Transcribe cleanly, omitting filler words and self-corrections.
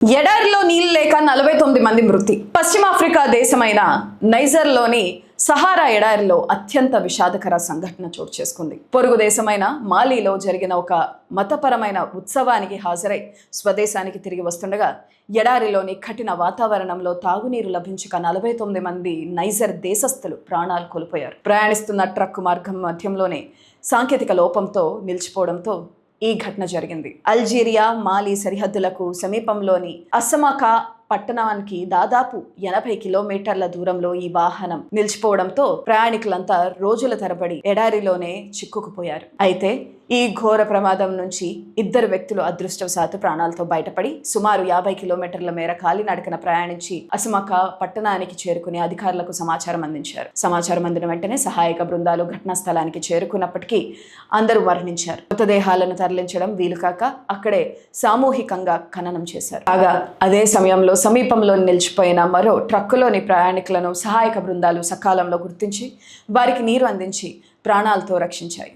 ఎడారిలో నీళ్లు లేక 49 మంది మృతి. పశ్చిమాఫ్రికా దేశమైన నైజర్లోని సహారా ఎడారిలో అత్యంత విషాదకర సంఘటన చోటు చేసుకుంది. పొరుగు దేశమైన మాలీలో జరిగిన ఒక మతపరమైన ఉత్సవానికి హాజరై స్వదేశానికి తిరిగి వస్తుండగా ఎడారిలోని కఠిన వాతావరణంలో తాగునీరు లభించక 49 మంది నైజర్ దేశస్థులు ప్రాణాలు కోల్పోయారు. ప్రయాణిస్తున్న ట్రక్కు మార్గం మధ్యంలోనే సాంకేతిక లోపంతో నిలిచిపోవడంతో ఈ ఘటన జరిగింది. అల్జీరియా మాలి సరిహద్దులకు సమీపంలోని అసమాకా పట్టణానికి దాదాపు 80 కిలోమీటర్ల దూరంలో ఈ వాహనం నిలిచిపోవడంతో ప్రయాణికులంతా రోజుల తరబడి ఎడారిలోనే చిక్కుకుపోయారు. అయితే ఈ ఘోర ప్రమాదం నుంచి 2 వ్యక్తులు అదృష్టవశాత్తు ప్రాణాలతో బయటపడి సుమారు 50 కిలోమీటర్ల మేర కాలినడకన ప్రయాణించి అసమాకా పట్టణానికి చేరుకుని అధికారులకు సమాచారం అందించారు. సమాచారం అందిన వెంటనే సహాయక బృందాలు ఘటనా స్థలానికి చేరుకున్నప్పటికీ అందరూ మరణించారు. మృతదేహాలను తరలించడం వీలుకాక అక్కడే సామూహికంగా ఖననం చేశారు. కాగా అదే సమయంలో సమీపంలో నిలిచిపోయిన మరో ట్రక్కులోని ప్రయాణికులను సహాయక బృందాలు సకాలంలో గుర్తించి వారికి నీరు అందించి ప్రాణాలతో రక్షించాయి.